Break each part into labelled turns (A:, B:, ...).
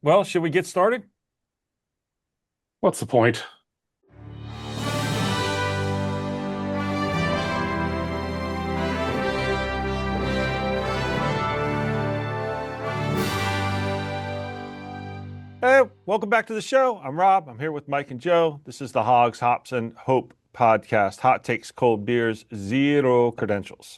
A: Well, should we get started?
B: What's the point?
A: Hey, welcome back to the show. I'm Rob. I'm here with Mike and Joe. This is the Hogs, Hops, and Hope podcast. Hot takes, cold beers, zero credentials.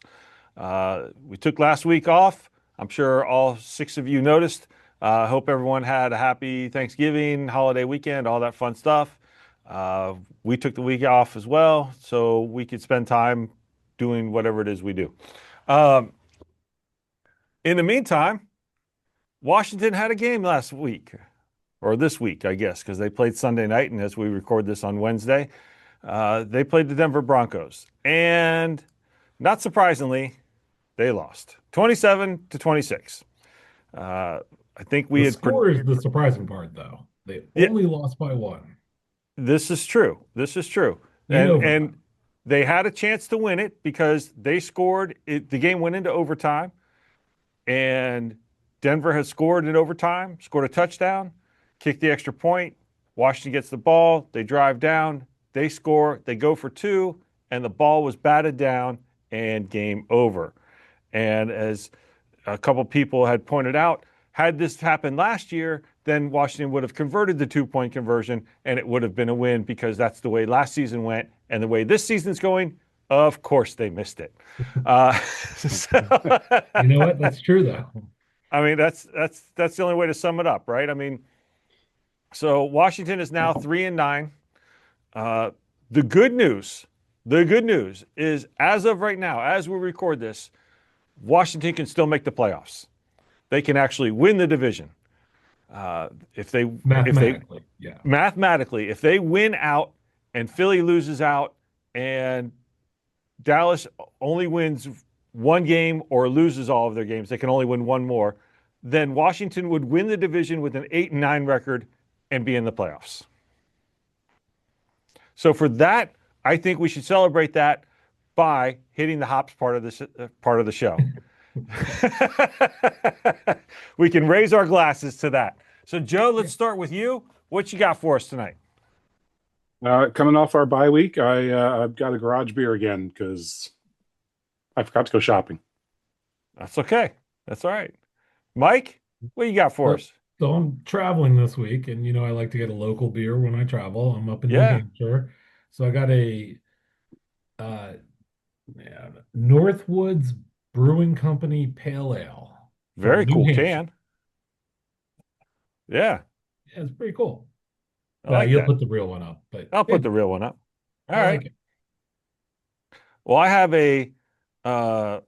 A: We took last week off. I'm sure all six of you noticed. I hope everyone had a happy Thanksgiving, holiday weekend, all that fun stuff. We took the week off as well, so we could spend time doing whatever it is we do. In the meantime, Washington had a game last week. Or this week, I guess, because they played Sunday night, and as we record this on Wednesday, they played the Denver Broncos. And not surprisingly, they lost 27-26. I think we
C: The
A: had.
C: score is the surprising part, though. They
A: Yeah,
C: only lost by one.
A: this is true. This is true.
C: In
A: And
C: overtime.
A: they had a chance to win it because they scored. The game went into overtime, and Denver has scored in overtime, scored a touchdown, kicked the extra point. Washington gets the ball. They drive down. They score. They go for two, and the ball was batted down, and game over. And as a couple people had pointed out, had this happened last year, then Washington would have converted the two-point conversion, and it would have been a win because that's the way last season went. And the way this season's going, of course they missed it.
C: You know what? That's true, though.
A: I mean, that's the only way to sum it up, right? I mean, so Washington is now 3-9. The good news is, as of right now, as we record this, Washington can still make the playoffs. They can actually win the division. If they
C: Mathematically,
A: if they win out and Philly loses out and Dallas only wins one game or loses all of their games, they can only win one more, then Washington would win the division with an 8-9 record and be in the playoffs. So for that, I think we should celebrate that by hitting the hops part of the show. We can raise our glasses to that. So Joe, let's start with you. What you got for us tonight?
B: Coming off our bye week, I've got a garage beer again because I forgot to go shopping.
A: That's okay. That's all right. Mike, what you got for us?
C: so I'm traveling this week, and I like to get a local beer when I travel. I'm up in New
A: Yeah,
C: Hampshire, so I got a uh, Northwoods Brewing Company Pale Ale from
A: very
C: New
A: cool
C: Hampshire.
A: can. Yeah,
C: Yeah, it's pretty cool.
A: I like
C: You'll
A: that.
C: put the real one up, but
A: I'll put the real one up. All
C: I
A: right.
C: like it.
A: Well, I have I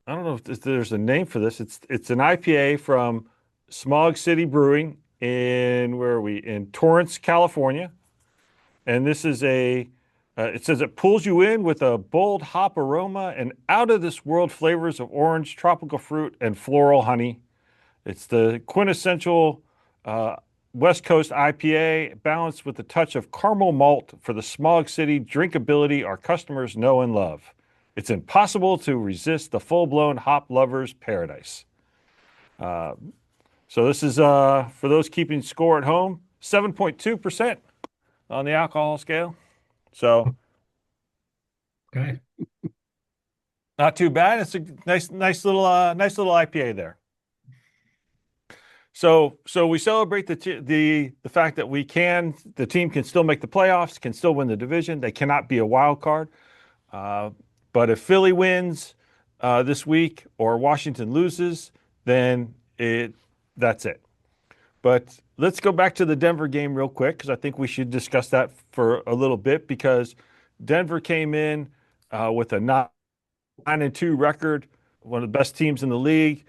A: don't know if there's a name for this. It's an IPA from Smog City Brewing in, where are we? In Torrance, California. And this is it says it pulls you in with a bold hop aroma and out of this world flavors of orange, tropical fruit, and floral honey. It's the quintessential uh, West Coast IPA, balanced with a touch of caramel malt for the Smog City drinkability our customers know and love. It's impossible to resist the full-blown hop lover's paradise. Uh, so this is, for those keeping score at home, 7.2% on the alcohol scale. So
C: Okay.
A: not too bad. It's a nice little IPA there. So we celebrate the fact that the team can still make the playoffs, can still win the division. They cannot be a wild card. But if Philly wins this week or Washington loses, then that's it. But let's go back to the Denver game real quick, because I think we should discuss that for a little bit, because Denver came in with a 9-2 record, one of the best teams in the league.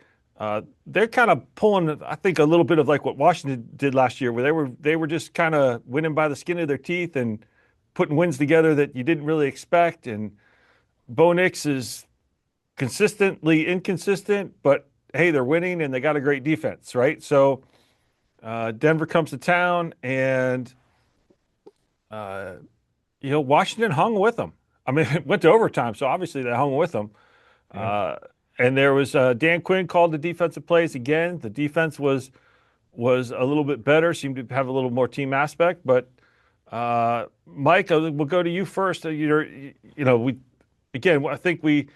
A: They're kind of pulling, I think, a little bit of like what Washington did last year, where they were just kind of winning by the skin of their teeth and putting wins together that you didn't really expect. And Bo Nix is consistently inconsistent, but hey, they're winning and they got a great defense, right? So Denver comes to town, and Washington hung with them. I mean, it went to overtime, so obviously they hung with them.
C: Yeah.
A: And there was Dan Quinn called the defensive plays again. The defense was was a little bit better, seemed to have a little more team aspect. But Mike, we'll go to you first. We again, I think we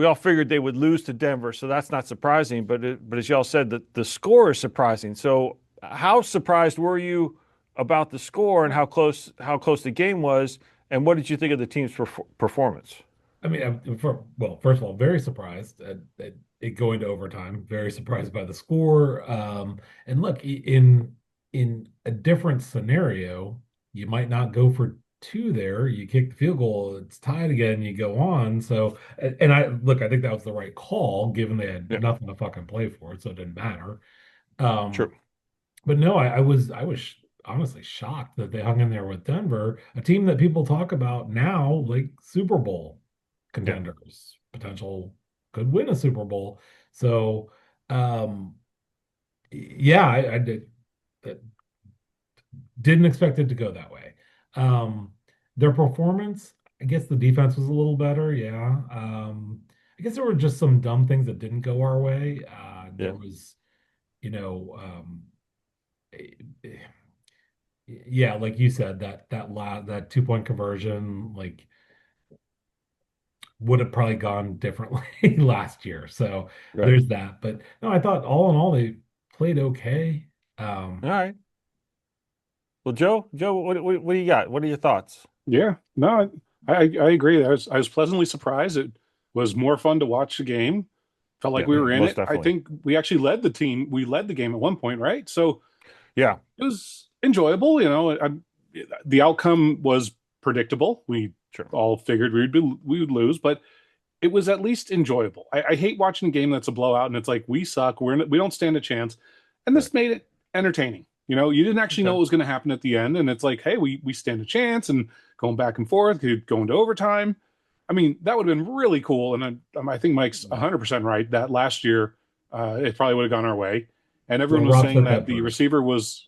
A: all figured they would lose to Denver, so that's not surprising. But as y'all said, the score is surprising. So how surprised were you about the score and how close the game was, and what did you think of the team's performance?
C: I mean, well, first of all, very surprised at it going to overtime. Very surprised by the score. And look, in a different scenario, you might not go for two there. You kick the field goal, it's tied again, you go on. So, and I look, I think that was the right call, given they had
A: Yeah,
C: nothing to fucking play for, so it didn't matter.
A: true.
C: Um, but no, I was honestly shocked that they hung in there with Denver, a team that people talk about now like Super Bowl
A: Yeah,
C: contenders, potential could win a Super Bowl. So, um, yeah, I didn't expect it to go that way. Their performance, I guess the defense was a little better. Yeah. I guess there were just some dumb things that didn't go our way.
A: yeah,
C: There was, you know, eh, eh, yeah, like you said, that 2 point conversion, like would have probably gone differently last year. So
A: right.
C: there's that. But no, I thought all in all they played okay.
A: All right. Well, Joe, what do you got? What are your thoughts?
B: Yeah, no, I agree. I was pleasantly surprised. It was more fun to watch the game. Felt like
A: Yeah,
B: we
C: Yeah.
B: were in
A: most
B: it. I
A: definitely.
B: think we actually led the team. We led the game at one point, right? So
A: Yeah,
B: it was enjoyable. The outcome was predictable. We
A: sure.
B: all figured we would lose, but it was at least enjoyable. I hate watching a game that's a blowout and it's like we suck. We don't stand a chance, and
A: Right.
B: this made it entertaining. You didn't actually know
A: Okay.
B: what was going to happen at the end, and it's like, hey, we stand a chance, and going back and forth, could go into overtime. I mean, that would have been really cool. And I think Mike's 100% right that last year it probably would have gone our way. And
C: Well,
B: everyone was
C: Rob
B: saying
C: said
B: that
C: that
B: the
C: first.
B: receiver was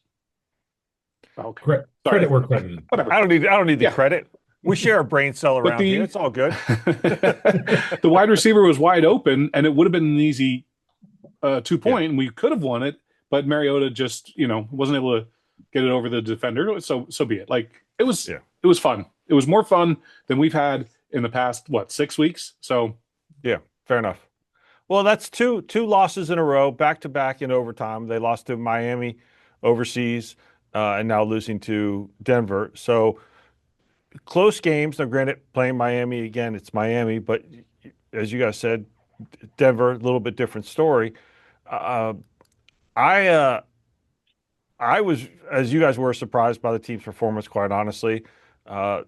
B: okay.
C: Credit
B: Sorry,
C: where credit is due.
B: whatever.
A: I don't need the
B: Yeah,
A: credit. We share a brain cell
B: but
A: around here.
B: the
A: It's all good.
B: the wide receiver was wide open, and it would have been an easy two
A: Yeah,
B: point, and we could have won it. But Mariota just wasn't able to get it over the defender. So be it. Like
A: yeah,
B: it was fun. It was more fun than we've had in the past 6 weeks. So
A: yeah. Fair enough. Well, that's two losses in a row, back to back in overtime. They lost to Miami overseas, and now losing to Denver. So close games. Now, granted, playing Miami again, it's Miami, but as you guys said, Denver, a little bit different story. Uh, I I was, as you guys were, surprised by the team's performance, quite honestly. Uh,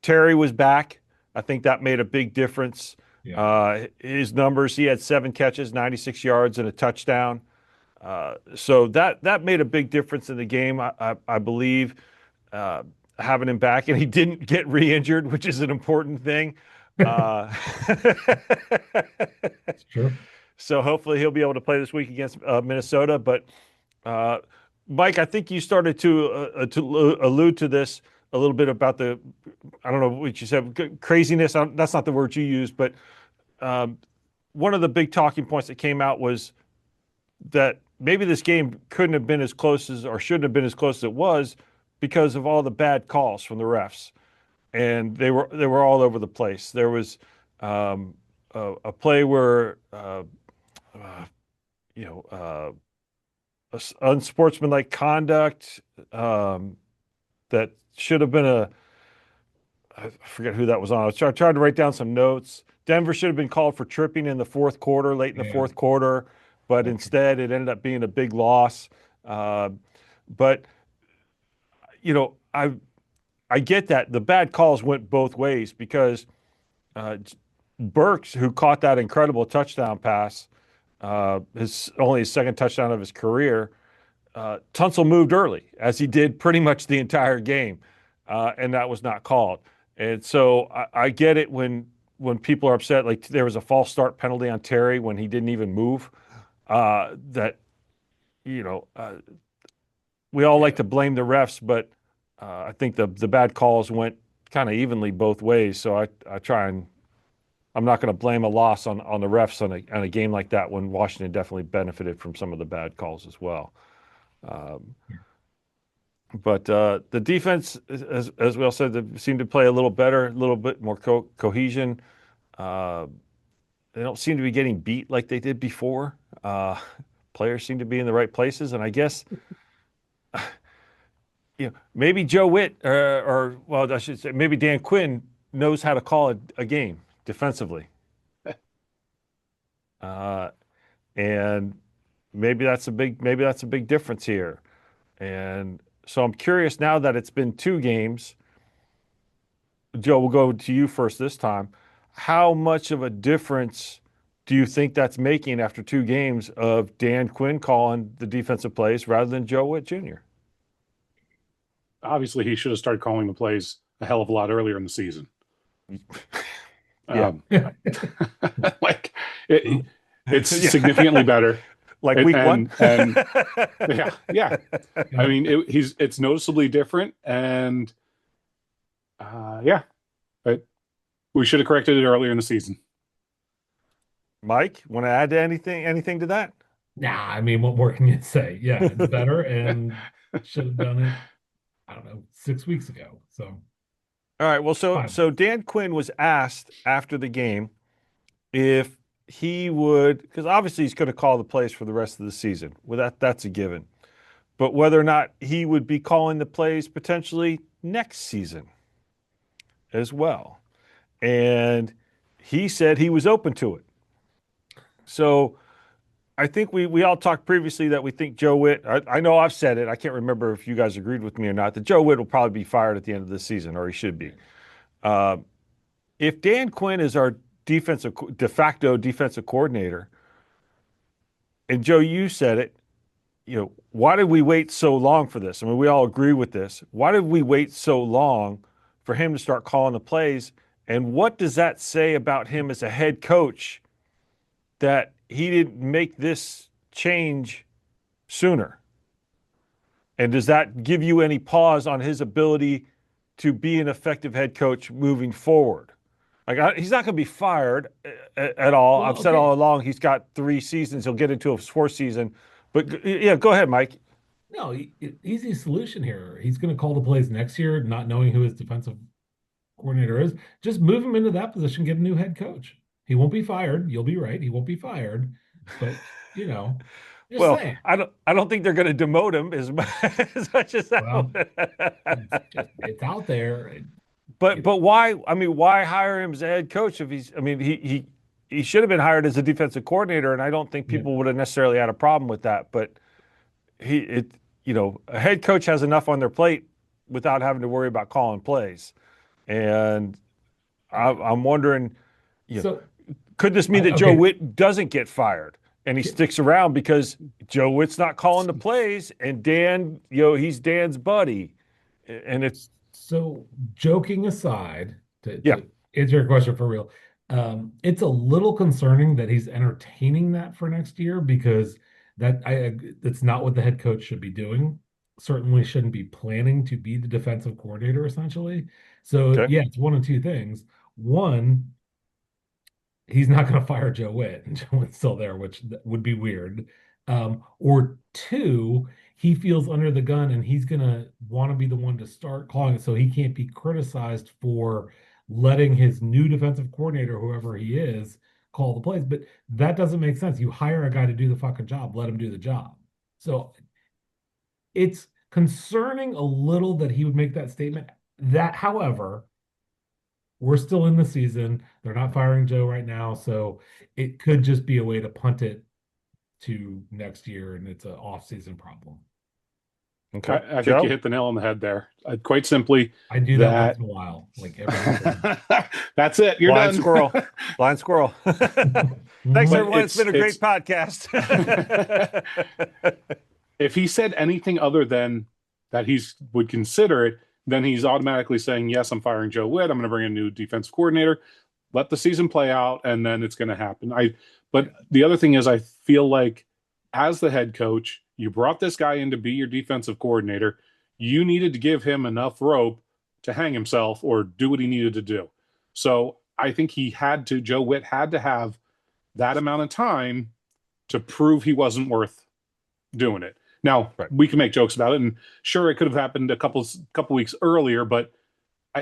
A: Terry was back. I think that made a big difference.
C: Yeah.
A: His numbers, he had 7 catches, 96 yards, and a touchdown. So that made a big difference in the game, I believe, uh, having him back, and he didn't get re-injured, which is an important thing. Uh,
C: It's true.
A: so hopefully he'll be able to play this week against Minnesota. But uh, Mike, I think you started to allude to this a little bit about the, I don't know what you said, craziness. That's not the word you used, but um, one of the big talking points that came out was that maybe this game couldn't have been as close as, or shouldn't have been as close as it was because of all the bad calls from the refs, and they were all over the place. There was a play where uh, you know unsportsmanlike conduct that should have been I forget who that was on. I tried to write down some notes. Denver should have been called for tripping in the fourth quarter, late in the
C: Yeah.
A: fourth quarter, but
C: That's
A: instead it ended up being a big loss. Uh, but you know, I get that the bad calls went both ways because uh, Burks, who caught that incredible touchdown pass, his second touchdown of his career, Tunsil moved early, as he did pretty much the entire game, and that was not called. And so I get it when people are upset. Like there was a false start penalty on Terry when he didn't even move. That you know, we all like
C: yeah.
A: to blame the refs, but I think the bad calls went kind of evenly both ways. So I try and I'm not going to blame a loss on the refs on a game like that when Washington definitely benefited from some of the bad calls as well. But the defense, as we all said, they seem to play a little better, a little bit more cohesion. Uh, they don't seem to be getting beat like they did before. Players seem to be in the right places, and I guess maybe Joe Whitt or well, I should say maybe Dan Quinn knows how to call a game defensively, uh, and maybe that's a big difference here. And so I'm curious now that it's been 2 games. Joe, we'll go to you first this time. How much of a difference do you think that's making after 2 games of Dan Quinn calling the defensive plays rather than Joe Whitt Jr.?
B: Obviously, he should have started calling the plays a hell of a lot earlier in the season.
A: Yeah.
B: Like it's significantly better.
A: Like week one?
B: And yeah. I mean, it's noticeably different, and but we should have corrected it earlier in the season.
A: Mike, want to add to anything to that?
C: Nah, I mean, what more can you say? Yeah, it's better and should have done it, I don't know, 6 weeks ago. So,
A: All right. Well, so
C: fine.
A: so Dan Quinn was asked after the game if he would, because obviously he's going to call the plays for the rest of the season. Well, that's a given. But whether or not he would be calling the plays potentially next season as well. And he said he was open to it. So I think we all talked previously that we think Joe Whitt, I know I've said it, I can't remember if you guys agreed with me or not, that Joe Whitt will probably be fired at the end of this season, or he should be. If Dan Quinn is our de facto defensive coordinator, and Joe, you said it, why did we wait so long for this? I mean, we all agree with this. Why did we wait so long for him to start calling the plays? And what does that say about him as a head coach that he didn't make this change sooner? And does that give you any pause on his ability to be an effective head coach moving forward? Like, he's not going to be fired at all.
C: Well,
A: I've said all along he's got 3 seasons. He'll get into a 4th season. But yeah, go ahead, Mike.
C: No, easy solution here. He's going to call the plays next year, not knowing who his defensive coordinator is. Just move him into that position, get a new head coach. He won't be fired. You'll be right. He won't be fired. But, just
A: Well,
C: saying.
A: I don't think they're going to demote him as much as that.
C: Well, it's out there.
A: But why? I mean, why hire him as a head coach if he's? I mean, he should have been hired as a defensive coordinator, and I don't think people would have necessarily had a problem with that. But a head coach has enough on their plate without having to worry about calling plays, and I'm wondering, could this mean that Joe Whitt doesn't get fired and he sticks around because Joe Whitt's not calling the plays, and Dan, he's Dan's buddy, and it's.
C: So, joking aside, to answer your question for real, it's a little concerning that he's entertaining that for next year, because that's not what the head coach should be doing. Certainly shouldn't be planning to be the defensive coordinator, essentially. So, it's one of 2 things. One, he's not going to fire Joe Whitt, and Joe Whitt's still there, which would be weird. Or 2, he feels under the gun and he's going to want to be the one to start calling it, so he can't be criticized for letting his new defensive coordinator, whoever he is, call the plays. But that doesn't make sense. You hire a guy to do the fucking job, let him do the job. So it's concerning a little that he would make that statement. That, however, we're still in the season. They're not firing Joe right now, so it could just be a way to punt it to next year, and it's an off-season problem.
B: Okay, I think you hit the nail on the head there. Quite simply,
C: I do that once in a while, like every.
B: That's it. You're
A: Blind
B: done.
A: Squirrel. Blind squirrel. Thanks, everyone. It's been a great podcast.
B: If he said anything other than that he would consider it, then he's automatically saying, yes, I'm firing Joe Whitt. I'm going to bring a new defensive coordinator. Let the season play out, and then it's going to happen. But the other thing is, I feel like as the head coach, you brought this guy in to be your defensive coordinator. You needed to give him enough rope to hang himself or do what he needed to do. So I think Joe Whitt had to have that amount of time to prove he wasn't worth doing it. Now
A: Right.
B: we can make jokes about it, and sure, it could have happened a couple weeks earlier, but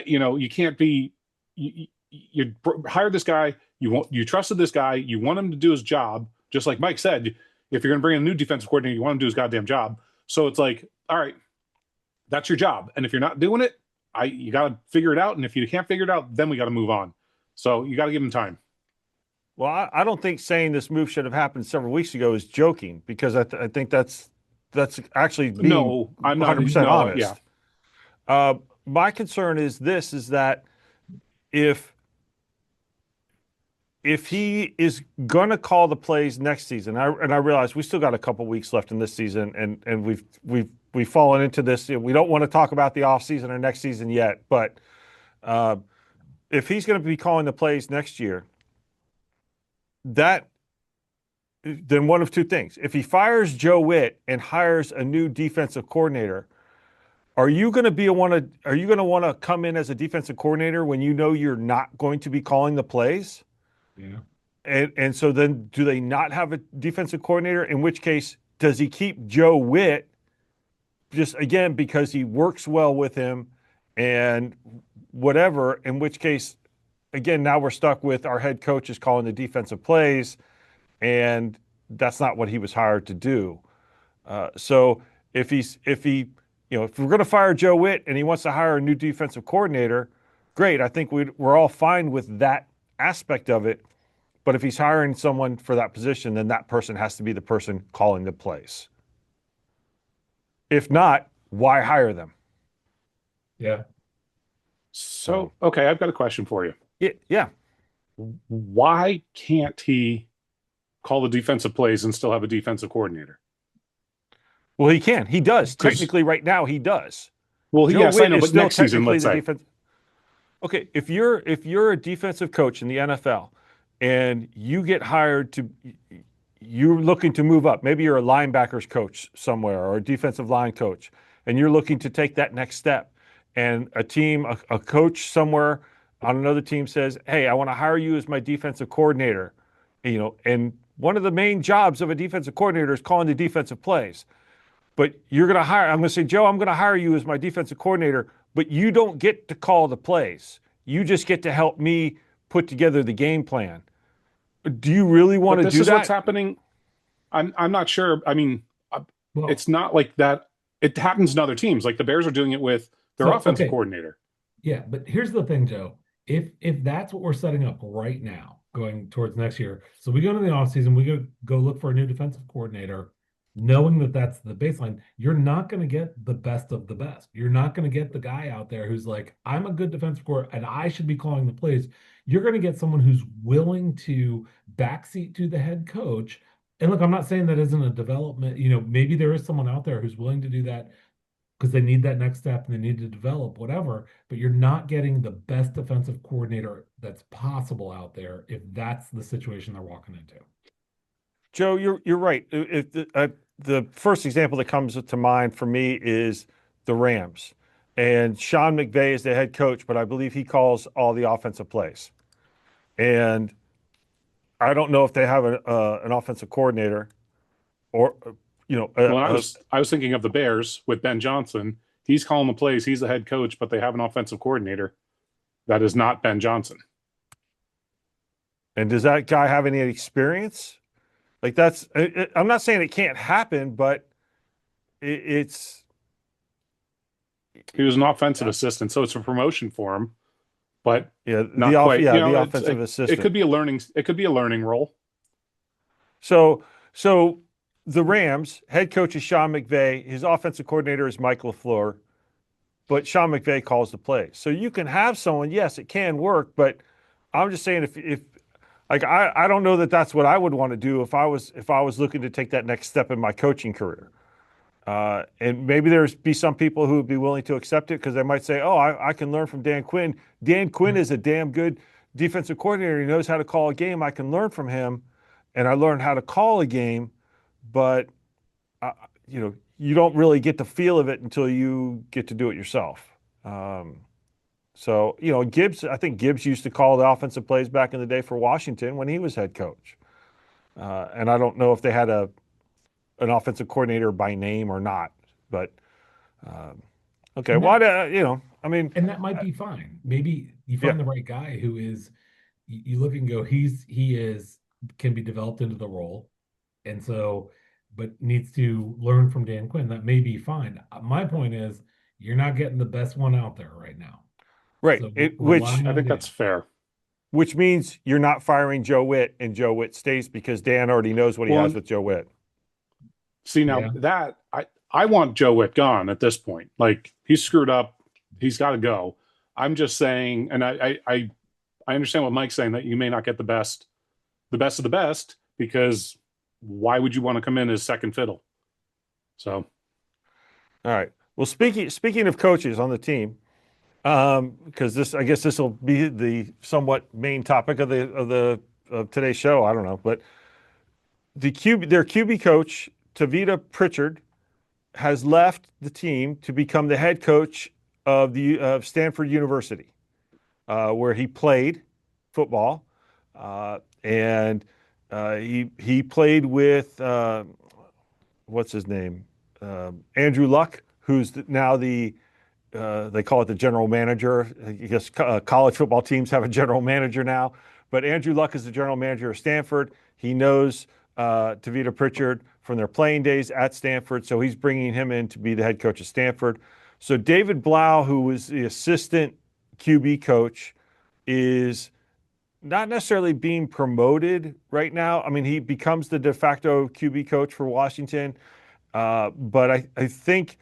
B: you can't be you hired this guy, you trusted this guy, you want him to do his job, just like Mike said. If you're going to bring in a new defensive coordinator, you want him to do his goddamn job. So it's like, all right, that's your job, and if you're not doing it, you got to figure it out, and if you can't figure it out, then we got to move on. So you got to give him time.
A: Well, I don't think saying this move should have happened several weeks ago is joking, because I think that's actually being
B: No, I'm not
A: 100%
B: no,
A: honest.
B: yeah.
A: My concern is this: is that if he is going to call the plays next season, and I realize we still got a couple weeks left in this season, and we've fallen into this. We don't want to talk about the offseason or next season yet, but if he's going to be calling the plays next year, then one of two things. If he fires Joe Whitt and hires a new defensive coordinator, are you going to want to come in as a defensive coordinator when you know you're not going to be calling the plays?
C: Yeah.
A: And so then do they not have a defensive coordinator? In which case, does he keep Joe Whitt just, again, because he works well with him and whatever, in which case, again, now we're stuck with our head coach is calling the defensive plays, and that's not what he was hired to do. So if we're going to fire Joe Whitt and he wants to hire a new defensive coordinator, great. I think we're all fine with that aspect of it. But if he's hiring someone for that position, then that person has to be the person calling the plays. If not, why hire them?
C: Yeah.
B: So, okay, I've got a question for you.
A: Yeah.
B: Why can't he call the defensive plays and still have a defensive coordinator?
A: Well, he can. He does. Technically, right now, he does.
B: Well,
A: Joe
B: yes,
A: Whitt
B: I know,
A: is
B: but
A: still
B: next season,
A: technically
B: let's
A: the
B: say.
A: Okay, if you're a defensive coach in the NFL and you get hired you're looking to move up. Maybe you're a linebackers coach somewhere or a defensive line coach, and you're looking to take that next step. And a coach somewhere on another team says, "Hey, I want to hire you as my defensive coordinator." And one of the main jobs of a defensive coordinator is calling the defensive plays. But I'm going to say, Joe, I'm going to hire you as my defensive coordinator, but you don't get to call the plays. You just get to help me put together the game plan. Do you really want to do that?
B: This is what's happening. I'm not sure. I mean,
C: Well,
B: it's not like that. It happens in other teams. Like the Bears are doing it with their offensive coordinator.
C: yeah, but here's the thing, Joe. If that's what we're setting up right now, going towards next year, so we go into the offseason, we go look for a new defensive coordinator, knowing that that's the baseline, you're not going to get the best of the best. You're not going to get the guy out there who's like, I'm a good defensive coordinator and I should be calling the plays. You're going to get someone who's willing to backseat to the head coach. And look, I'm not saying that isn't a development. Maybe there is someone out there who's willing to do that because they need that next step and they need to develop whatever, but you're not getting the best defensive coordinator that's possible out there if that's the situation they're walking into.
A: Joe, you're right. If the first example that comes to mind for me is the Rams, and Sean McVay is the head coach, but I believe he calls all the offensive plays. And I don't know if they have an offensive coordinator, or
B: Well, I was thinking of the Bears with Ben Johnson. He's calling the plays. He's the head coach, but they have an offensive coordinator that is not Ben Johnson.
A: And does that guy have any experience? Like I'm not saying it can't happen, but it's.
B: He was an offensive assistant, so it's a promotion for him, but
A: Yeah,
B: not quite.
A: the offensive assistant.
B: It could be a learning role.
A: So the Rams head coach is Sean McVay. His offensive coordinator is Mike LaFleur, but Sean McVay calls the plays. So you can have someone. Yes, it can work, but I'm just saying if like I don't know that that's what I would want to do if I was looking to take that next step in my coaching career. And maybe there's be some people who would be willing to accept it because they might say, "Oh, I can learn from Dan Quinn. Dan Quinn is a damn good defensive coordinator. He knows how to call a game. I can learn from him, and I learned how to call a game." But you don't really get the feel of it until you get to do it yourself. So Gibbs, I think Gibbs used to call the offensive plays back in the day for Washington when he was head coach. And I don't know if they had a an offensive coordinator by name or not. But okay,
C: And
A: well,
C: that
A: I mean,
C: and that might be fine. Maybe you
A: yeah,
C: find the right guy who is you look and go, he is can be developed into the role. And so, but needs to learn from Dan Quinn. That may be fine. My point is, you're not getting the best one out there right now.
A: right.
C: So
A: It
C: we're relying
B: I
C: on
B: think that's
C: Dan.
B: fair.
A: which means you're not firing Joe Whitt, and Joe Whitt stays because Dan already knows what he has
B: Well,
A: with Joe Whitt.
B: see now
C: Yeah.
B: that I want Joe Whitt gone at this point. Like he's screwed up, he's got to go. I'm just saying, and I understand what Mike's saying that you may not get the best of the best because why would you want to come in as second fiddle? So
A: All right. Well, speaking of coaches on the team, because I guess this will be the somewhat main topic of today's show. I don't know, but their QB coach Tavita Pritchard has left the team to become the head coach of Stanford University, where he played football, and he played with what's his name, Andrew Luck, who's now they call it the general manager. I guess college football teams have a general manager now, but Andrew Luck is the general manager of Stanford. He knows Tavita Pritchard from their playing days at Stanford, so he's bringing him in to be the head coach of Stanford. So David Blau, who was the assistant QB coach, is not necessarily being promoted right now. I mean, he becomes the de facto QB coach for Washington, but I think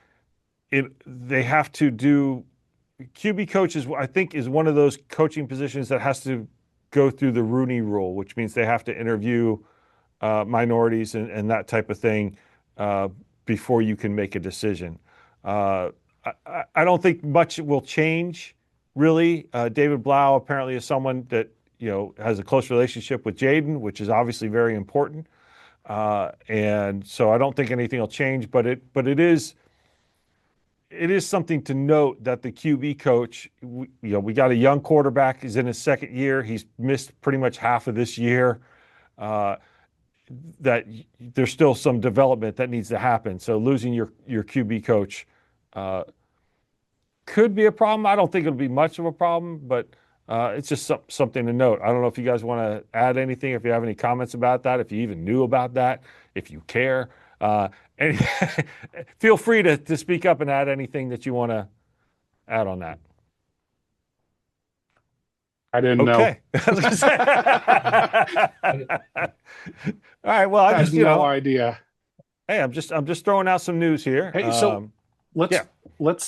A: they have to do QB coaches. I think is one of those coaching positions that has to go through the Rooney Rule, which means they have to interview minorities and that type of thing before you can make a decision. I don't think much will change, really. David Blau apparently is someone that has a close relationship with Jayden, which is obviously very important, and so I don't think anything will change. But it is something to note that the QB coach, we got a young quarterback. He's in his second year. He's missed pretty much half of this year. That there's still some development that needs to happen. So losing your QB coach could be a problem. I don't think it'll be much of a problem, but it's just something to note. I don't know if you guys want to add anything, if you have any comments about that, if you even knew about that, if you care. And feel free to speak up and add anything that you want to add on that.
B: I didn't know.
A: Okay. I was gonna say. All right. Well,
B: I had no idea.
A: Hey, I'm just throwing out some news here.
B: Hey, so let's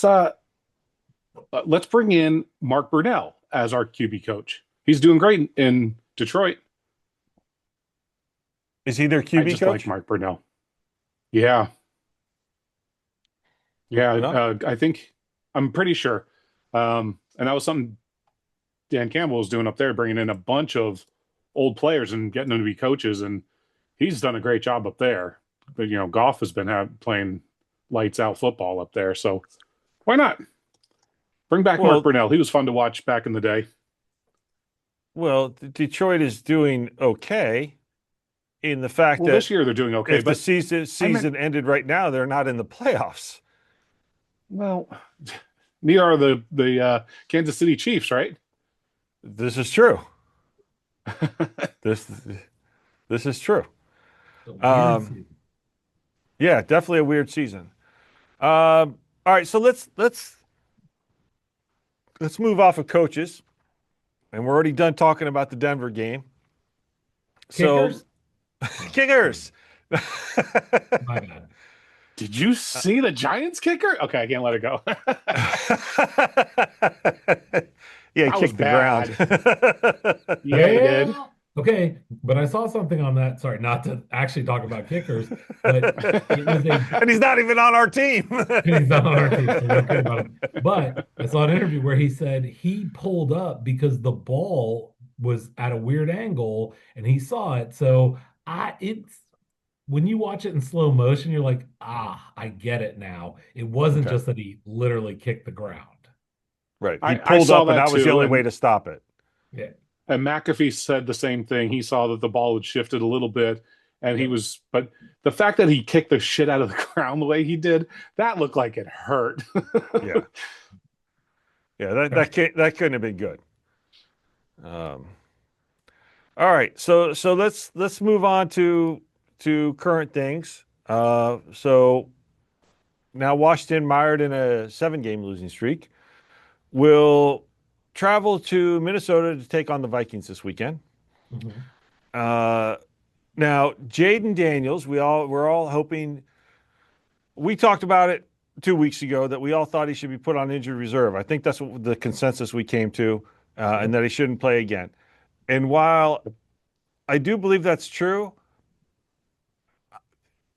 B: bring in Mark Brunell as our QB coach. He's doing great in Detroit.
A: Is he their QB
B: I just
A: coach?
B: like Mark Brunell. Yeah. Yeah,
A: No?
B: I think I'm pretty sure. And that was something Dan Campbell was doing up there, bringing in a bunch of old players and getting them to be coaches. And he's done a great job up there. But, Goff has been playing lights out football up there. So why not? Bring back Mark Brunell. He was fun to watch back in the day.
A: Well, Detroit is doing okay in the fact that
B: this year they're doing okay.
A: If the season ended right now, they're not in the playoffs.
B: Well, neither are the Kansas City Chiefs, right?
A: This is true. This is true. Yeah, definitely a weird season. All right, so let's move off of coaches, and we're already done talking about the Denver game.
C: Kickers?
A: So, kickers.
C: My bad.
B: Did you see the Giants kicker? Okay, I can't let it go.
A: Yeah, he kicked the ground.
B: Yeah, he did.
C: Okay, but I saw something on that. Sorry, not to actually talk about kickers, but it was
A: and he's not even on our team.
C: He's not on our team, so we're okay about him. But I saw an interview where he said he pulled up because the ball was at a weird angle and he saw it. So it's when you watch it in slow motion, you're like, I get it now. It wasn't just that he literally kicked the ground.
A: Right. He pulled up, and that was the only way to stop it.
C: Yeah.
B: And McAfee said the same thing. He saw that the ball had shifted a little bit, and he
C: Yep.
B: was. But the fact that he kicked the shit out of the ground the way he did, that looked like it hurt.
A: Yeah. Yeah, that couldn't have been good. Um, all right, so let's move on to current things. So now Washington, mired in a 7-game losing streak, will travel to Minnesota to take on the Vikings this weekend.
C: Mhm.
A: Uh, Now Jayden Daniels, we're all hoping. We talked about it 2 weeks ago that we all thought he should be put on injured reserve. I think that's what the consensus we came to, and
C: Yep.
A: that he shouldn't play again. And while I do believe that's true,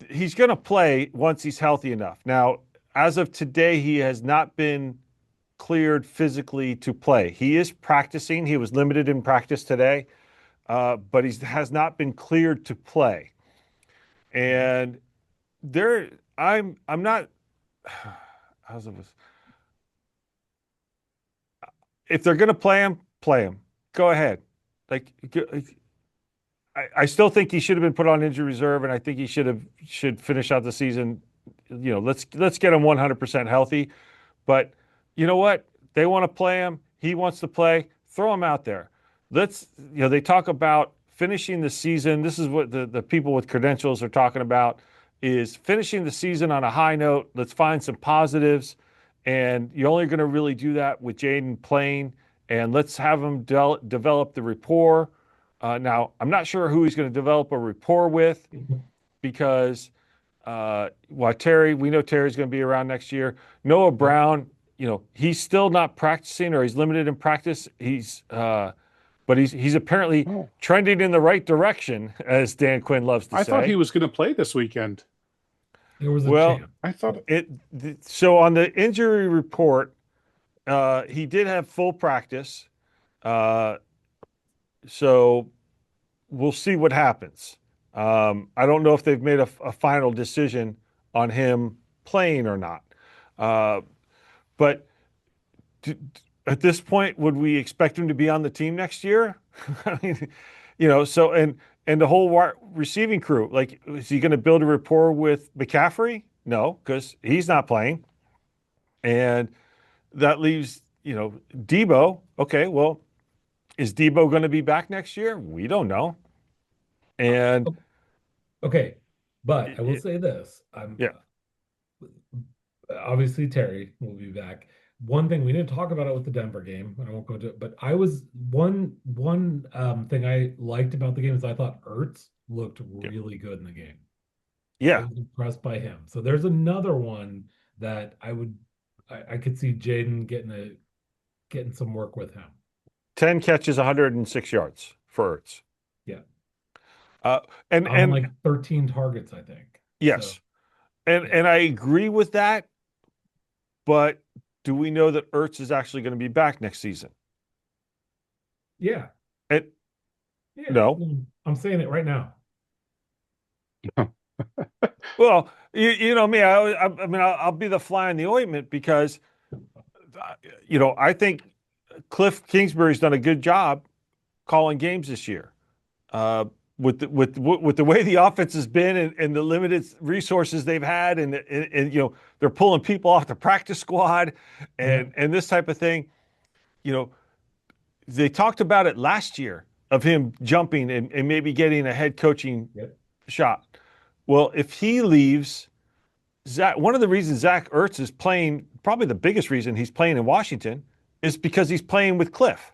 A: he's going to play once he's healthy enough. Now, as of today, he has not been cleared physically to play. He is practicing. He was limited in practice today, but he has not been cleared to play. And there, I'm not. How's it? If they're going to play him, play him. Go ahead. Like, I still think he should have been put on injury reserve, and I think he should finish out the season. Let's get him 100% healthy. But you know what? They want to play him. He wants to play. Throw him out there. They talk about finishing the season. This is what the people with credentials are talking about, is finishing the season on a high note. Let's find some positives. And you're only going to really do that with Jayden playing. And let's have him develop the rapport. Now, I'm not sure who he's going to develop a rapport with, because we know Terry's going to be around next year. Noah Brown, he's still not practicing, or he's limited in practice. But he's apparently
B: Oh,
A: trending in the right direction, as Dan Quinn loves to
B: I thought he
A: say.
B: was going to play this weekend.
C: There was a
A: Well,
C: chance.
B: I thought
A: so on the injury report, he did have full practice. Uh, so we'll see what happens. I don't know if they've made a final decision on him playing or not. Uh, but d- at this point, would we expect him to be on the team next year? I mean, so and the whole receiving crew, like, is he going to build a rapport with McCaffrey? No, because he's not playing, and that leaves Debo. Okay, well, is Debo going to be back next year? We don't know, and
C: Okay, but
A: it,
C: I will
A: it,
C: say this: I'm
A: yeah.
C: obviously Terry will be back. One thing we didn't talk about it with the Denver game, and I won't go to it, but I was one thing I liked about the game is I thought Ertz looked
A: Yeah.
C: really good in the game. I
A: Yeah.
C: was impressed by him. So there's another one that I could see Jayden getting some work with him.
A: 10 catches, 106 yards for Ertz.
C: Yeah.
A: Uh, and
C: On
A: and
C: like 13 targets, I think. So
A: yes, and
C: yeah.
A: and I agree with that. But do we know that Ertz is actually going to be back next season?
C: Yeah.
A: And
C: Yeah.
A: no.
C: I'm saying it right now.
A: Well, you know me. I mean, I'll be the fly in the ointment, because I think Cliff Kingsbury's done a good job calling games this year. Uh, with the way the offense has been, and the limited resources they've had, and they're pulling people off the practice squad,
C: Yeah.
A: and this type of thing. You know, they talked about it last year of him jumping and maybe getting a head coaching
C: Yep.
A: shot. Well, if he leaves, one of the reasons Zach Ertz is playing, probably the biggest reason he's playing in Washington, is because he's playing with Cliff,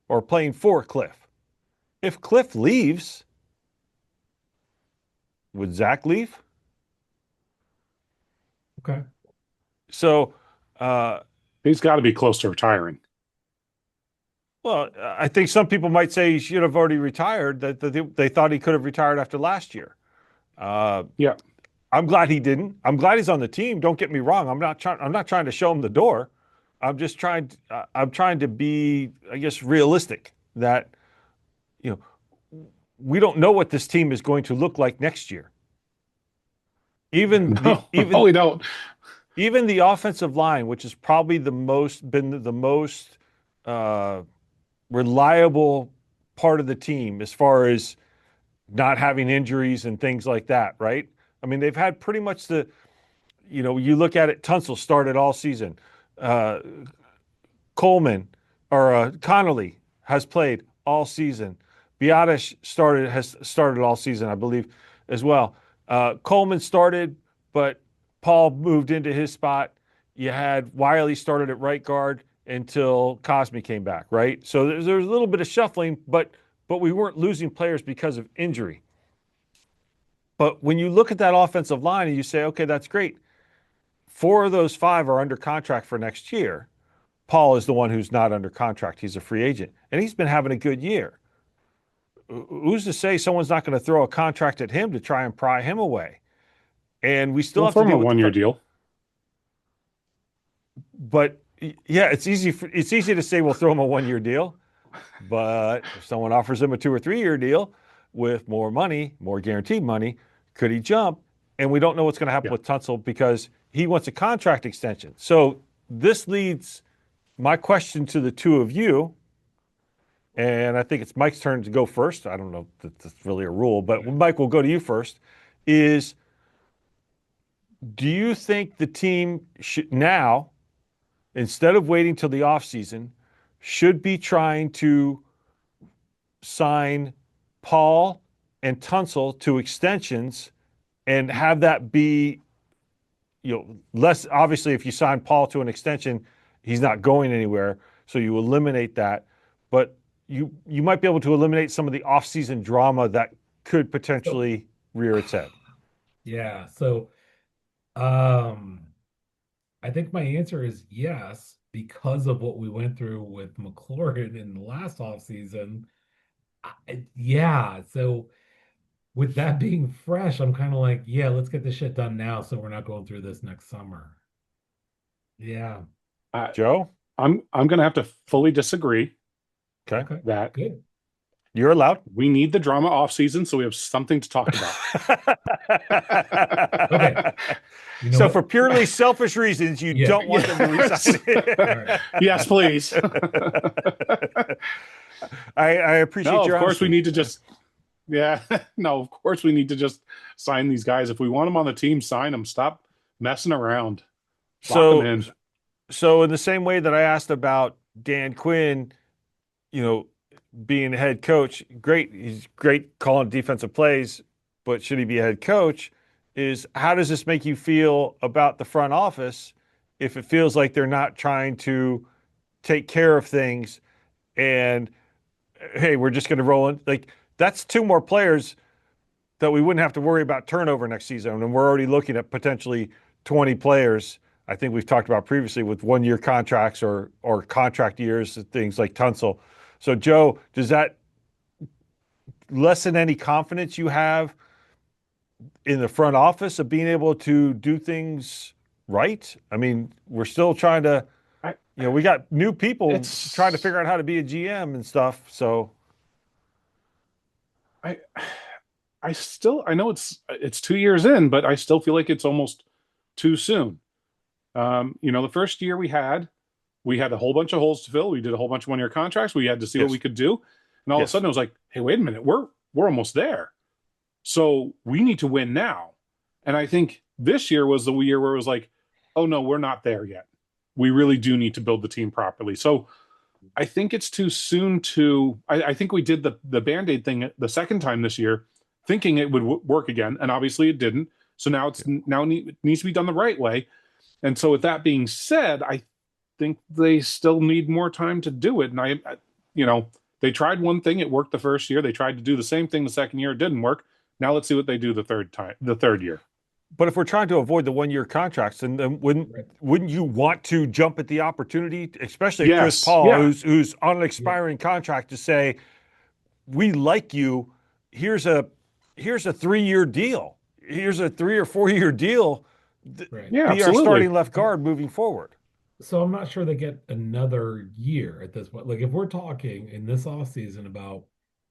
A: or playing for Cliff. If Cliff leaves, would Zach leave?
C: Okay.
A: So, uh,
B: he's got to be close to retiring.
A: well, I think some people might say he should have already retired. That they thought he could have retired after last year. Uh,
B: Yeah.
A: I'm glad he didn't. I'm glad he's on the team. Don't get me wrong. I'm not trying to show him the door. I'm trying to be, I guess, realistic that we don't know what this team is going to look like next year. Even the
B: No, no,
A: even
B: we don't.
A: even the offensive line, which has probably been the most uh, reliable part of the team as far as not having injuries and things like that, right? I mean, they've had pretty much you look at it, Tunsil started all season. Uh, Coleman or Connolly has played all season. Biotish has started all season, I believe, as well. Coleman started, but Paul moved into his spot. You had Wiley started at right guard until Cosme came back, right? So there's a little bit of shuffling, but we weren't losing players because of injury. But when you look at that offensive line and you say, okay, that's great. 4 of those 5 are under contract for next year. Paul is the one who's not under contract. He's a free agent, and he's been having a good year. Who's to say someone's not going to throw a contract at him to try and pry him away? And we still
B: Well,
A: have to
B: from a
A: deal with
B: one-year deal.
A: But yeah, it's easy to say we'll throw him a 1-year deal, but if someone offers him a 2 or 3-year deal with more money, more guaranteed money, could he jump? And we don't know what's going to happen
B: Yeah.
A: with Tunsil because he wants a contract extension. So this leads my question to the two of you, and I think it's Mike's turn to go first. I don't know if that's really a rule, but Mike, we'll go to you first. Is do you think the team should now, instead of waiting till the offseason, should be trying to sign Paul and Tunsil to extensions and have that be, less obviously if you sign Paul to an extension, he's not going anywhere. So you eliminate that. But you might be able to eliminate some of the offseason drama that could potentially rear its head.
C: Yeah. So, um, I think my answer is yes, because of what we went through with McLaurin in the last offseason. Yeah. So with that being fresh, I'm kind of like, yeah, let's get this shit done now so we're not going through this next summer. Yeah.
B: Uh,
A: Joe?
B: I'm going to have to fully disagree
A: Okay.
C: Okay.
B: that
C: Good.
A: You're allowed.
B: we need the drama off season so we have something to talk about.
C: Okay. You know
A: So
C: what?
A: for purely selfish reasons, you
C: Yeah.
A: don't want them to resign.
C: All right.
B: Yes, please.
A: I appreciate
B: No,
A: your
B: of course we
A: honesty.
B: need to just yeah. No, of course we need to just sign these guys. If we want them on the team, sign them. Stop messing around. Lock them in.
A: So in the same way that I asked about Dan Quinn, you know, being a head coach, great. He's great calling defensive plays, but should he be a head coach? Is how does this make you feel about the front office if it feels like they're not trying to take care of things and hey, we're just going to roll in? Like that's 2 more players that we wouldn't have to worry about turnover next season, and we're already looking at potentially 20 players. I think we've talked about previously with 1-year contracts or contract years, things like Tunsil. So, Joe, does that lessen any confidence you have in the front office of being able to do things right? I mean, we're still trying to,
B: I,
A: we got new people
B: it's
A: trying to figure out how to be a GM and stuff. So,
B: I I know it's 2 years in, but I still feel like it's almost too soon. The first year we had a whole bunch of holes to fill. We did a whole bunch of 1-year contracts. We had to see what
A: yes,
B: we could do. And all of a
A: yes.
B: sudden it was like, hey, wait a minute, we're almost there. So we need to win now. And I think this year was the year where it was like, oh no, we're not there yet. We really do need to build the team properly. So I think it's too soon to. I think we did the Band-Aid thing the second time this year, thinking it would work again, and obviously it didn't. So now it needs to be done the right way. And so with that being said, I think they still need more time to do it. And they tried one thing, it worked the first year. They tried to do the same thing the second year, it didn't work. Now let's see what they do the third year.
A: But if we're trying to avoid the 1-year contracts, then wouldn't you want to jump at the opportunity, especially Chris
B: Yes,
A: Paul,
B: yeah,
A: who's on an expiring contract, to say, "We like you. Here's a 3-year deal. Here's a 3 or 4-year deal.
C: Right.
B: yeah,
A: Be our
B: absolutely.
A: starting left guard moving forward."
C: So I'm not sure they get another year at this point. Like if we're talking in this offseason about,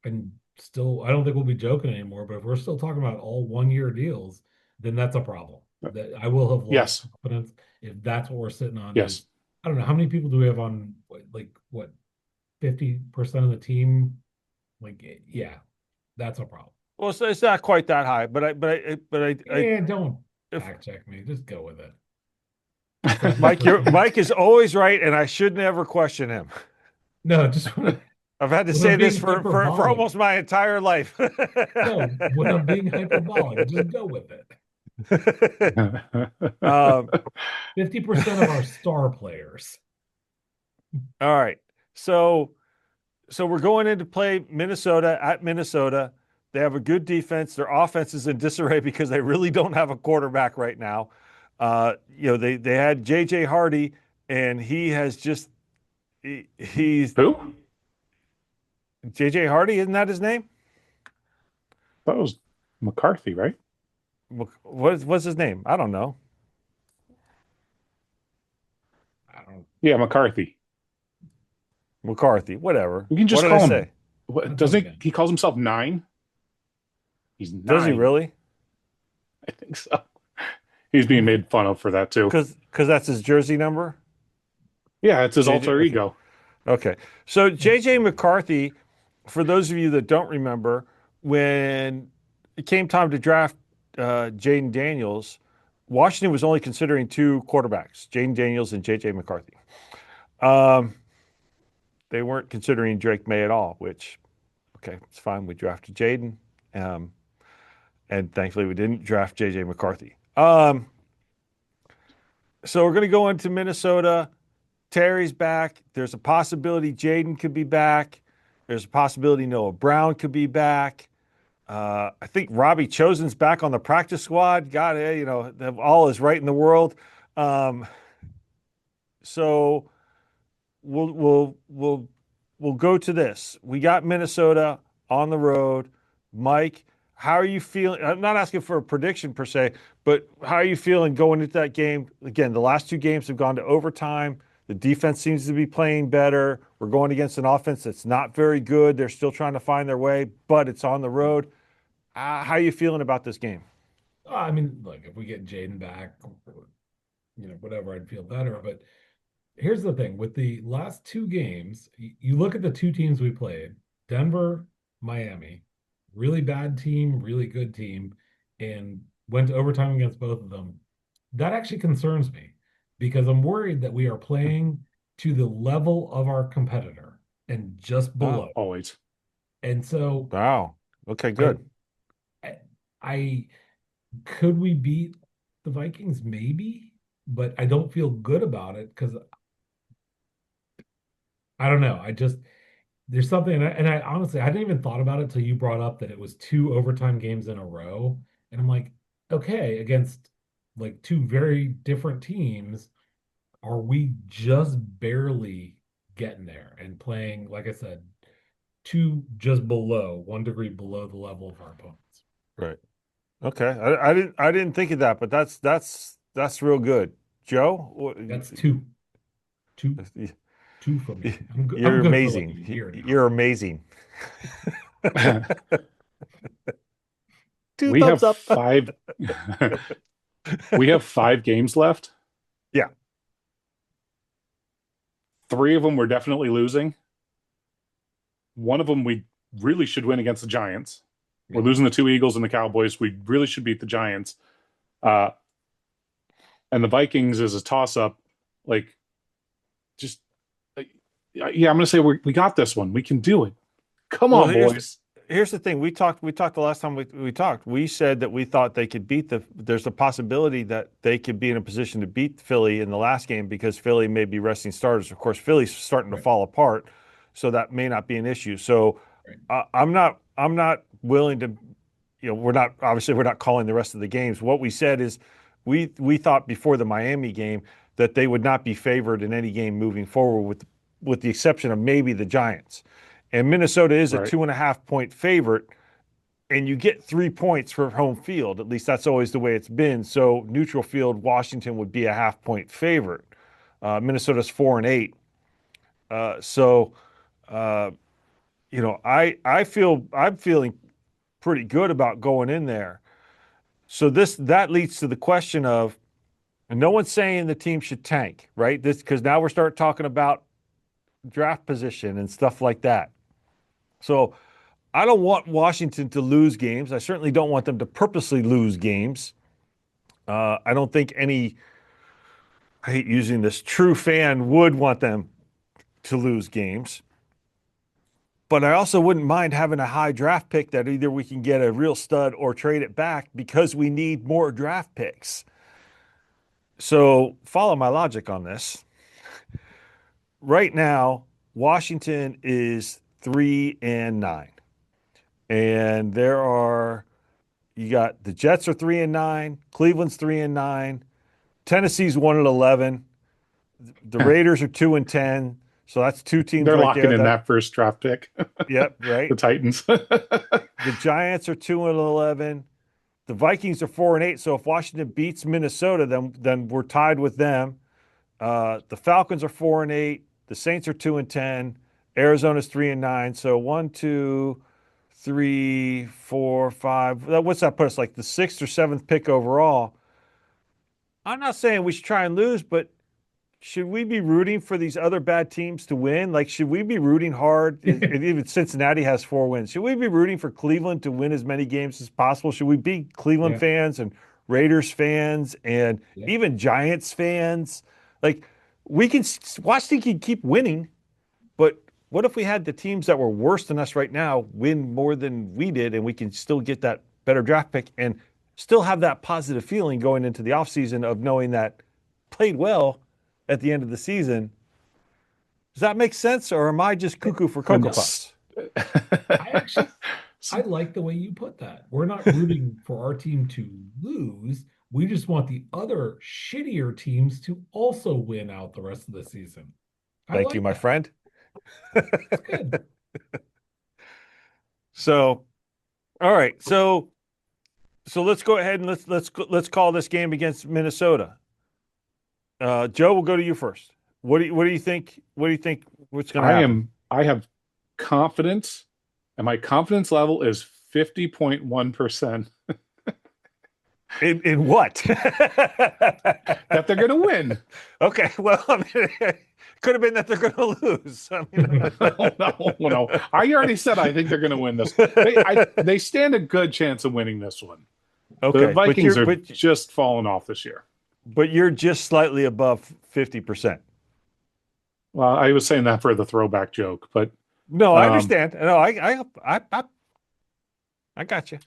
C: and still, I don't think we'll be joking anymore, but if we're still talking about all 1-year deals, then that's a problem. That I will have lost
B: Yes,
C: confidence if that's what we're sitting on
B: yes.
C: is, I don't know, how many people do we have on, like what, 50% of the team? Like, yeah, that's a problem.
A: Well, it's not quite that high,
C: Yeah, don't
A: if
C: fact check me. Just go with it. 7
A: Mike,
C: percent.
A: Mike is always right, and I should never question him.
C: No, just
A: I've had to
C: when I'm
A: say this
C: being
A: for
C: hyperbolic.
A: almost my entire life.
C: No, when I'm being hyperbolic, just go with it.
A: um,
C: 50% of our star players.
A: all right. So we're going into play Minnesota at Minnesota. They have a good defense. Their offense is in disarray because they really don't have a quarterback right now. They had JJ Hardy, and he has just he's
B: Who?
A: JJ Hardy, isn't that his name?
B: That was McCarthy, right?
A: What's his name? I don't know.
C: I don't.
B: Yeah, McCarthy.
A: McCarthy, whatever.
B: You can
A: What
B: just
A: did I
B: call him.
A: say?
B: What,
C: That's what I'm
B: doesn't he?
C: saying.
B: He calls himself Nine. He's
A: Does he
B: nine.
A: really?
B: I think so. He's being made fun of for that too.
A: Because that's his jersey number.
B: Yeah, it's his
A: JJ.
B: alter
A: Okay.
B: ego.
A: Okay. So
C: That's
A: JJ
C: stupid.
A: McCarthy, for those of you that don't remember, when it came time to draft Jayden Daniels, Washington was only considering two quarterbacks, Jayden Daniels and JJ McCarthy. Um, they weren't considering Drake May at all, which, okay, it's fine. We drafted Jayden. Um, and thankfully we didn't draft JJ McCarthy. So we're going to go into Minnesota. Terry's back. There's a possibility Jayden could be back. There's a possibility Noah Brown could be back. I think Robbie Chosen's back on the practice squad. God, all is right in the world. Um, so we'll we'll we'll we'll go to this. We got Minnesota on the road. Mike, how are you feeling? I'm not asking for a prediction per se, but how are you feeling going into that game? Again, the last two games have gone to overtime. The defense seems to be playing better. We're going against an offense that's not very good. They're still trying to find their way, but it's on the road. How are you feeling about this game?
C: I mean, look, if we get Jaden back, whatever, I'd feel better. But here's the thing with the last two games, you look at the two teams we played, Denver, Miami, really bad team, really good team, and went to overtime against both of them. That actually concerns me because I'm worried that we are playing to the level of our competitor and just
A: Oh,
C: below.
B: Always.
C: And so
A: wow. Okay,
C: I,
A: good.
C: I, I could we beat the Vikings? Maybe, but I don't feel good about it because I don't know. I just there's something, and I honestly I hadn't even thought about it till you brought up that it was two overtime games in a row, and I'm like, okay, against like two very different teams, are we just barely getting there and playing, like I said, two just below 1 degree below the level of our opponents?
A: Right. Okay. I didn't think of that, but that's real good. Joe,
C: That's two, two for me. I'm
A: you're
C: good for like a
A: amazing.
C: year now.
A: You're amazing. Two
B: we have
A: thumbs up.
B: five. We have 5 games left.
A: Yeah.
B: 3 of them we're definitely losing. One of them we really should win against the Giants. We're
C: Yep.
B: losing the 2 Eagles and the Cowboys. We really should beat the Giants. Uh, and the Vikings is a toss up. Like, just, yeah, I'm going to say we got this one. We can do it. Come
A: Well,
B: on, boys.
A: here's the thing. We talked the last time we talked. We said that we thought they could there's a possibility that they could be in a position to beat Philly in the last game because Philly may be resting starters. Of course, Philly's starting to
C: Right,
A: fall apart, so that may not be an issue. So
C: right,
A: I'm not willing to, we're not calling the rest of the games. What we said is we thought before the Miami game that they would not be favored in any game moving forward with the exception of maybe the Giants. And Minnesota is a
B: Right.
A: 2.5 point favorite, and you get 3 points for home field. At least that's always the way it's been. So neutral field, Washington would be a 0.5 point favorite. Minnesota's 4-8. So I'm feeling pretty good about going in there. So that leads to the question of, and no one's saying the team should tank, right? This because now we're starting talking about draft position and stuff like that. So I don't want Washington to lose games. I certainly don't want them to purposely lose games. I don't think any, I hate using this, true fan would want them to lose games. But I also wouldn't mind having a high draft pick that either we can get a real stud or trade it back because we need more draft picks. So follow my logic on this. Right now, Washington is 3-9. And you got the Jets are 3-9, Cleveland's 3-9, Tennessee's 1-11, the Raiders are 2-10. So that's two teams
B: They're
A: right
B: locking
A: there
B: in
A: that,
B: that first draft pick.
A: yep, right.
B: The Titans.
A: The Giants are 2-11. The Vikings are 4-8. So if Washington beats Minnesota, then we're tied with them. The Falcons are 4-8. The Saints are 2-10. Arizona's 3-9. So 1, 2, 3, 4, 5. What's that put us? Like the sixth or seventh pick overall. I'm not saying we should try and lose, but should we be rooting for these other bad teams to win? Like, should we be rooting hard? Even Cincinnati has 4 wins. Should we be rooting for Cleveland to win as many games as possible? Should we be Cleveland
C: Yeah.
A: fans and Raiders fans and
C: Yeah.
A: even Giants fans? Like, Washington can keep winning, but what if we had the teams that were worse than us right now win more than we did and we can still get that better draft pick and still have that positive feeling going into the offseason of knowing that played well at the end of the season. Does that make sense, or am I just cuckoo for Cocoa Puffs?
C: I like the way you put that. We're not rooting for our team to lose. We just want the other shittier teams to also win out the rest of the season.
A: Thank you, my friend.
C: That's good.
A: So, all right. So let's go ahead and let's call this game against Minnesota. Joe, we'll go to you first. What do you think? What do you think? What's going to happen?
B: I have confidence, and my confidence level is 50.1%
A: In what?
B: that they're going to win.
A: Okay. Well, I mean, it could have been that they're going to lose. I mean,
B: No. I already said I think they're going to win this. They stand a good chance of winning this one.
A: okay.
B: The Vikings are just falling off this year.
A: But you're just slightly above 50%.
B: Well, I was saying that for the throwback joke, but
A: No, I understand. No, I got you.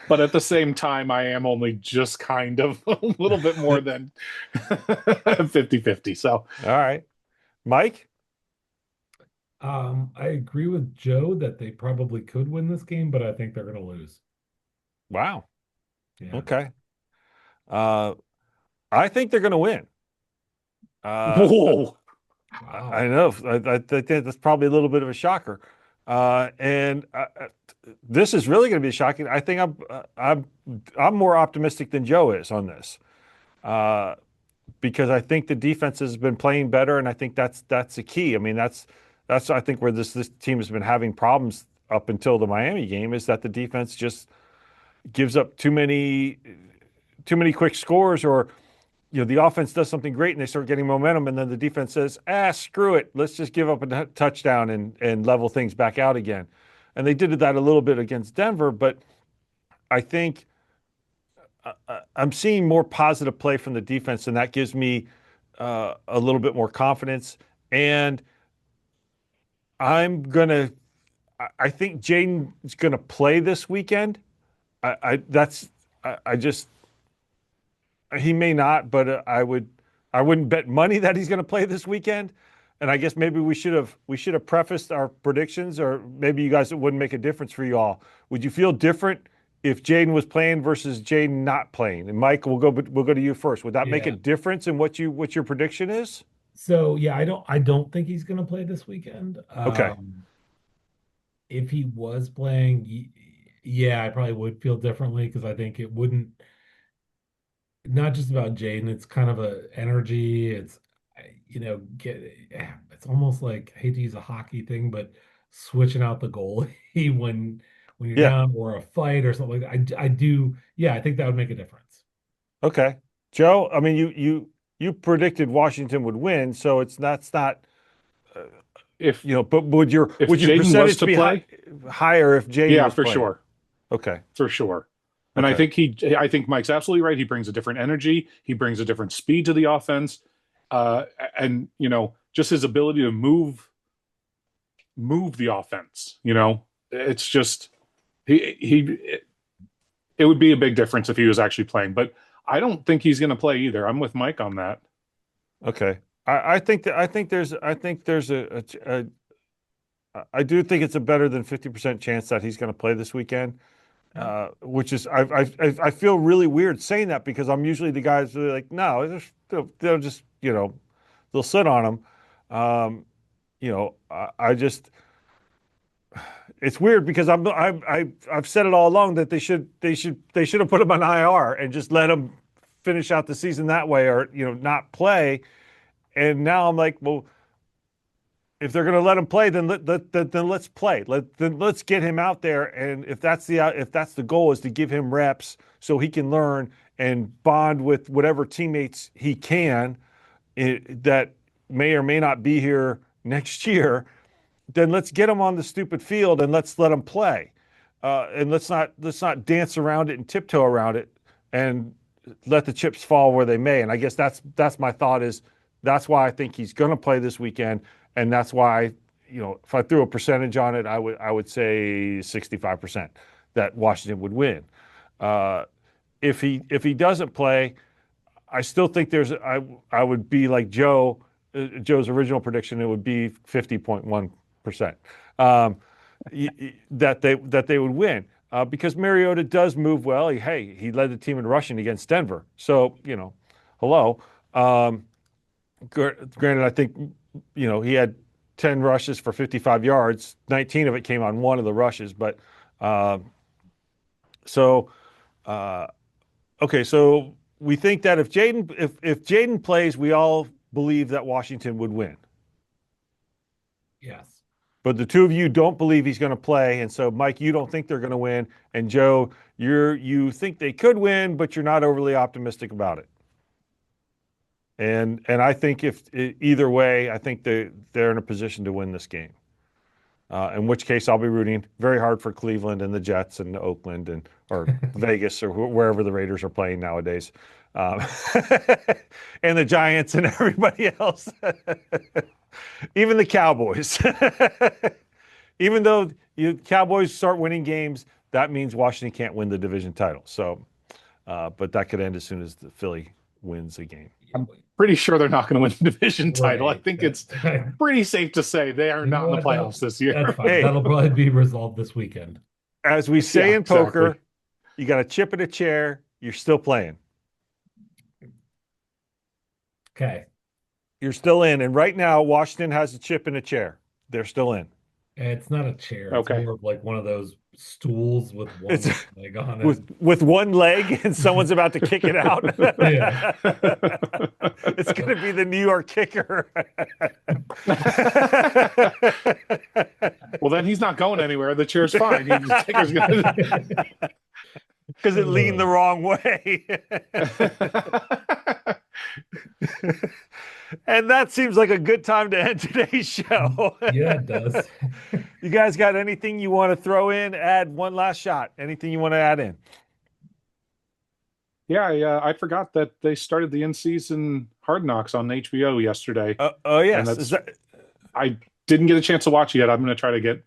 B: but at the same time, I am only just kind of a little bit more than 50-50. So,
A: all right. Mike?
C: I agree with Joe that they probably could win this game, but I think they're going to lose.
A: Wow.
C: Yeah.
A: Okay. I think they're going to win.
B: whoa.
C: Wow.
A: I know. I think that's probably a little bit of a shocker. And this is really going to be shocking. I think I'm more optimistic than Joe is on this, because I think the defense has been playing better, and I think that's the key. I mean, that's I think where this team has been having problems up until the Miami game is that the defense just gives up too many quick scores, or the offense does something great and they start getting momentum, and then the defense says, screw it, let's just give up a touchdown and level things back out again. And they did that a little bit against Denver, but I think I'm seeing more positive play from the defense, and that gives me a little bit more confidence. And I think Jayden is gonna play this weekend. He may not, but I wouldn't bet money that he's going to play this weekend. And I guess maybe we should have prefaced our predictions, or maybe you guys, it wouldn't make a difference for you all. Would you feel different if Jayden was playing versus Jayden not playing? And Mike, we'll go to you first. Would that make a difference in what your prediction is?
C: So yeah, I don't think he's going to play this weekend.
A: Okay.
C: If he was playing, yeah, I probably would feel differently because I think it wouldn't. Not just about Jayden, it's kind of a energy. It's it's almost like, I hate to use a hockey thing, but switching out the goalie when you're
A: Yeah.
C: down, or a fight or something like that. I do, yeah, I think that would make a difference.
A: Okay. Joe, I mean, you predicted Washington would win, so that's not
B: if
A: but would your
B: Jayden was
A: percentage
B: to
A: be
B: play,
A: higher if Jayden
B: yeah,
A: was
B: for
A: playing?
B: sure,
A: Okay.
B: for sure. And
A: Okay.
B: I think Mike's absolutely right. He brings a different energy. He brings a different speed to the offense, and just his ability to move the offense. It's just he. It would be a big difference if he was actually playing, but I don't think he's going to play either. I'm with Mike on that.
A: Okay. I think there's I do think it's a better than 50% chance that he's going to play this weekend. Which is I feel really weird saying that because I'm usually the guys who are like, no, they'll just they'll sit on him. I just it's weird because I've said it all along that they should have put him on IR and just let him finish out the season that way, or not play. And now I'm like, well, if they're going to let him play, then let's play. Let's get him out there. And if that's the goal, is to give him reps so he can learn and bond with whatever teammates he can that may or may not be here next year, then let's get him on the stupid field and let's let him play. And let's not dance around it and tiptoe around it and let the chips fall where they may. And I guess that's my thought is that's why I think he's going to play this weekend. And that's why, if I threw a percentage on it, I would say 65% that Washington would win. If he doesn't play, I still think I would be like Joe's original prediction. It would be 50.1% that they would win because Mariota does move well. He led the team in rushing against Denver. So hello. Granted, I think he had 10 rushes for 55 yards. 19 of it came on one of the rushes, but okay. So we think that if Jayden plays, we all believe that Washington would win.
C: Yes.
A: But the two of you don't believe he's going to play, and so Mike, you don't think they're going to win, and Joe, you think they could win, but you're not overly optimistic about it. And I think if either way, I think they're in a position to win this game. In which case, I'll be rooting very hard for Cleveland and the Jets and Oakland or Vegas or wherever the Raiders are playing nowadays, and the Giants and everybody else, even the Cowboys. Even though Cowboys start winning games, that means Washington can't win the division title. So, but that could end as soon as the Philly wins a game.
B: I'm pretty sure they're not going to win the division title.
C: Right.
B: I think it's pretty safe to say they are not in the playoffs this year.
C: That's fine. That'll probably be resolved this weekend.
A: As we say in poker, you got a chip in a chair, you're still playing.
C: Okay.
A: You're still in. And right now, Washington has a chip in a chair. They're still in.
C: It's not a chair. It's
B: Okay.
C: more of like one of those stools with one leg on it.
A: With one leg and someone's about to kick it out.
C: Yeah.
A: It's going to be the New York kicker.
B: Well, then he's not going anywhere. The chair's fine. The kicker's gonna...
A: Because it leaned the wrong way. And that seems like a good time to end today's show.
C: Yeah, it does.
A: You guys got anything you want to throw in? Add one last shot. Anything you want to add in?
B: Yeah, I forgot that they started the in-season Hard Knocks on HBO yesterday.
A: Oh, yes.
B: I didn't get a chance to watch it yet. I'm going to try to get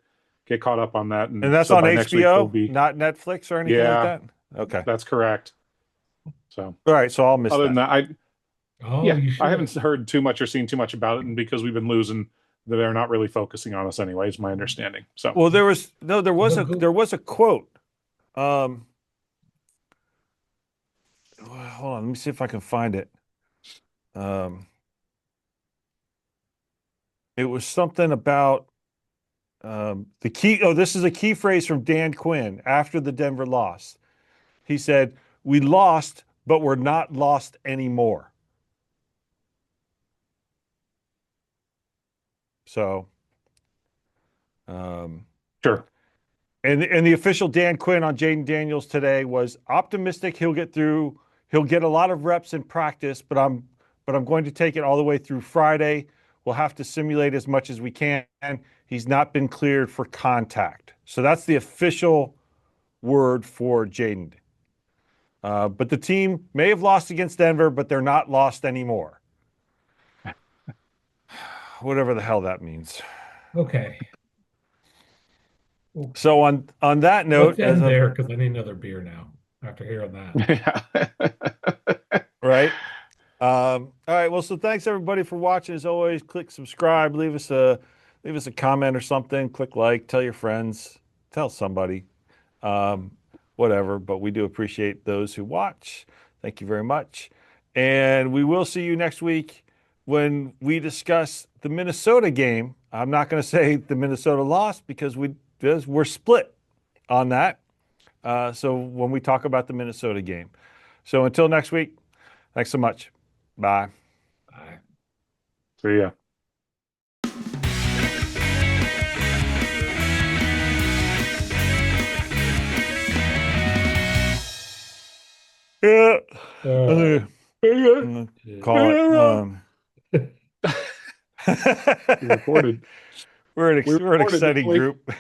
B: caught up on that.
A: And that's on HBO, not Netflix or anything like that? Okay.
B: That's correct. So,
A: all right, so I'll miss
B: other
A: that.
B: than that,
C: You
B: I haven't heard too much or seen too much about it, and because we've been losing, they're not really focusing on us anyway, is my understanding. So,
A: well, there was a quote. Hold on, let me see if I can find it. It was something about the key. Oh, this is a key phrase from Dan Quinn after the Denver loss. He said, "We lost, but we're not lost anymore." So,
B: sure.
A: And the official Dan Quinn on Jayden Daniels today was optimistic he'll get through. He'll get a lot of reps in practice, but I'm going to take it all the way through Friday. We'll have to simulate as much as we can. He's not been cleared for contact. So that's the official word for Jayden. But the team may have lost against Denver, but they're not lost anymore. Whatever the hell that means.
C: Okay.
A: So on that note,
C: Let's end there because I need another beer now after hearing that.
A: Right. All right. Well, so thanks everybody for watching. As always, click subscribe, leave us a comment or something. Click like, tell your friends, tell somebody, whatever. But we do appreciate those who watch. Thank you very much, and we will see you next week when we discuss the Minnesota game. I'm not going to say the Minnesota lost because we're split on that. So when we talk about the Minnesota game, so until next week, thanks so much. Bye.
C: Bye.
B: See ya.
A: Yeah.
C: Uh,
A: Call it.
B: We recorded.
A: We're an exciting group.